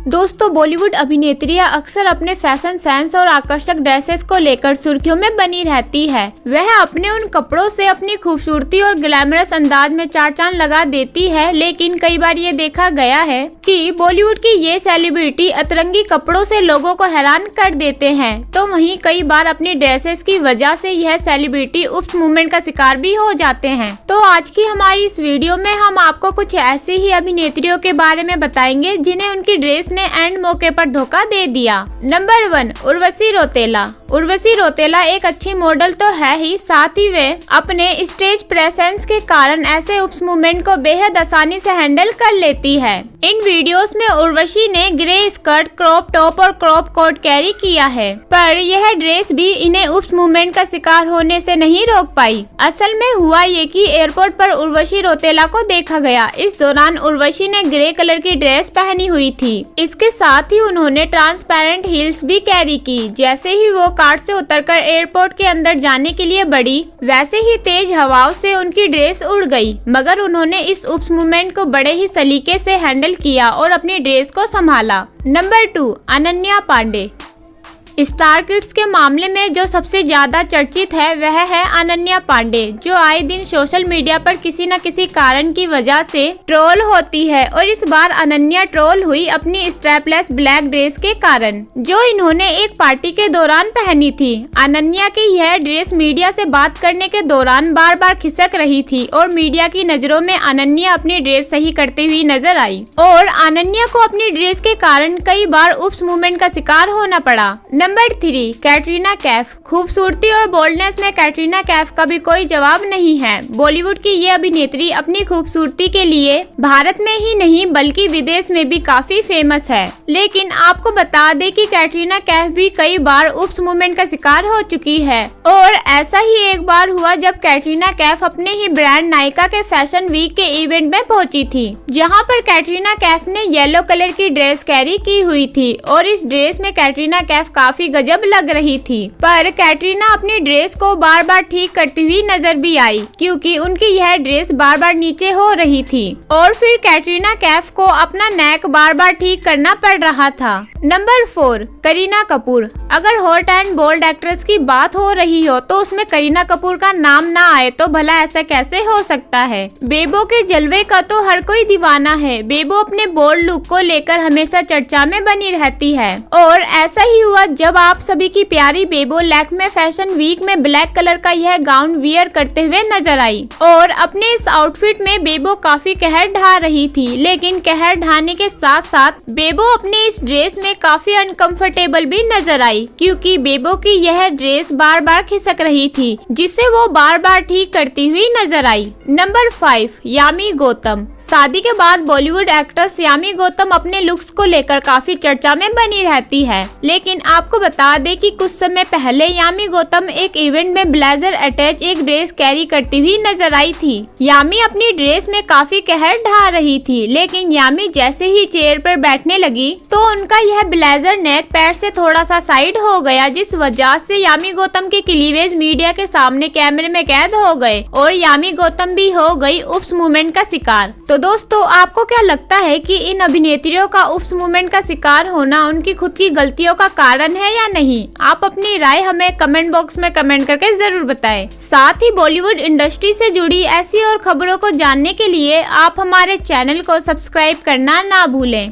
दोस्तों, बॉलीवुड अभिनेत्रियां अक्सर अपने फैशन सेंस और आकर्षक ड्रेसेस को लेकर सुर्खियों में बनी रहती है। वह अपने उन कपड़ों से अपनी खूबसूरती और ग्लैमरस अंदाज में चार चांद लगा देती है, लेकिन कई बार ये देखा गया है कि बॉलीवुड की ये सेलिब्रिटी अतरंगी कपड़ों से लोगों को हैरान कर देते हैं, तो वहीं कई बार अपनी ड्रेसेस की वजह से यह सेलिब्रिटी उप्स मूवमेंट का शिकार भी हो जाते हैं। तो आज की हमारी इस वीडियो में हम आपको कुछ ऐसी ही अभिनेत्रियों के बारे में बताएंगे जिन्हें उनकी ड्रेस ने एंड मौके पर धोखा दे दिया। नंबर 1, उर्वशी रौतेला। उर्वशी रौतेला एक अच्छी मॉडल तो है ही, साथ ही वे अपने स्टेज प्रेजेंस के कारण ऐसे उप्स मूवमेंट को बेहद आसानी से हैंडल कर लेती है। इन वीडियोस में उर्वशी ने ग्रे स्कर्ट, क्रॉप टॉप और क्रॉप कोट कैरी किया है, पर यह ड्रेस भी इन्हें उप्स मूवमेंट का शिकार होने से नहीं रोक पाई। असल में हुआ ये कि एयरपोर्ट पर उर्वशी रौतेला को देखा गया। इस दौरान उर्वशी ने ग्रे कलर की ड्रेस पहनी हुई थी। इसके साथ ही उन्होंने ट्रांसपेरेंट हील्स भी कैरी की। जैसे ही वो कार से उतरकर एयरपोर्ट के अंदर जाने के लिए बढ़ी, वैसे ही तेज हवाओं से उनकी ड्रेस उड़ गई, मगर उन्होंने इस उप्स मूवमेंट को बड़े ही सलीके से हैंडल किया और अपनी ड्रेस को संभाला। Number 2, Ananya Pandey. Star kids के मामले में जो सबसे ज्यादा चर्चित है वह है अनन्या पांडे, जो आए दिन सोशल मीडिया पर किसी न किसी कारण की वजह से ट्रोल होती है। और इस बार अनन्या ट्रोल हुई अपनी स्ट्रैपलेस ब्लैक ड्रेस के कारण, जो इन्होंने एक पार्टी के दौरान पहनी थी। अनन्या की यह ड्रेस मीडिया से बात करने के दौरान बार बार खिसक रही थी और मीडिया की नजरों में अनन्या अपनी ड्रेस सही करती हुई नजर आई, और अनन्या को अपनी ड्रेस के कारण कई बार उप्स मूवमेंट का शिकार होना पड़ा। नंबर 3, कैटरीना कैफ। खूबसूरती और बोल्डनेस में कैटरीना कैफ का भी कोई जवाब नहीं है। बॉलीवुड की ये अभिनेत्री अपनी खूबसूरती के लिए भारत में ही नहीं बल्कि विदेश में भी काफी फेमस है। लेकिन आपको बता दें कि कैटरीना कैफ भी कई बार उप्स मूवमेंट का शिकार हो चुकी है, और ऐसा ही एक बार हुआ जब कैटरीना कैफ अपने ही ब्रांड नायका के फैशन वीक के इवेंट में पहुंची थी, जहां पर कैटरीना कैफ ने येलो कलर की ड्रेस कैरी की हुई थी, और इस ड्रेस में कैटरीना कैफ काफी गजब लग रही थी। पर कैटरीना अपनी ड्रेस को बार बार ठीक करती हुई नजर भी आई, क्योंकि उनकी यह ड्रेस बार बार नीचे हो रही थी, और फिर कैटरीना कैफ को अपना नेक बार बार ठीक करना पड़ रहा था। नंबर 4, करीना कपूर। अगर हॉट एंड बोल्ड एक्ट्रेस की बात हो रही हो तो उसमें करीना कपूर का नाम ना आए तो भला ऐसा कैसे हो सकता है। बेबो के जलवे का तो हर कोई दीवाना है। बेबो अपने बोल्ड लुक को लेकर हमेशा चर्चा में बनी रहती है, और ऐसा ही हुआ जब आप सभी की प्यारी बेबो लैक्मे फैशन वीक में ब्लैक कलर का यह गाउन वियर करते हुए नजर आई, और अपने इस आउटफिट में बेबो काफी कहर ढा रही थी। लेकिन कहर ढाने के साथ साथ बेबो अपने इस ड्रेस में काफी अनकंफर्टेबल भी नजर आई, क्योंकि बेबो की यह ड्रेस बार बार खिसक रही थी, जिसे वो बार बार ठीक करती हुई नजर आई। नंबर 5, यामी गौतम। शादी के बाद बॉलीवुड एक्ट्रेस यामी गौतम अपने लुक्स को लेकर काफी चर्चा में बनी रहती है। लेकिन आपको बता दें कि कुछ समय पहले यामी गौतम एक इवेंट में ब्लेजर अटैच एक ड्रेस कैरी करती हुई नजर आई थी। यामी अपनी ड्रेस में काफी कहर ढा रही थी, लेकिन यामी जैसे ही चेयर पर बैठने लगी तो उनका यह ब्लेजर नेक पैड से थोड़ा सा साइड हो गया, जिस वजह से यामी गौतम के क्लीवेज मीडिया के सामने कैमरे में कैद हो गए, और यामी गौतम भी हो गई उप्स मूवमेंट का शिकार। तो दोस्तों, आपको क्या लगता है कि इन अभिनेत्रियों का उप्स मूवमेंट का शिकार होना उनकी खुद की गलतियों का कारण है या नहीं? आप अपनी राय हमें कमेंट बॉक्स में कमेंट करके जरूर बताएं। साथ ही बॉलीवुड इंडस्ट्री से जुड़ी ऐसी और खबरों को जानने के लिए आप हमारे चैनल को सब्सक्राइब करना ना भूलें।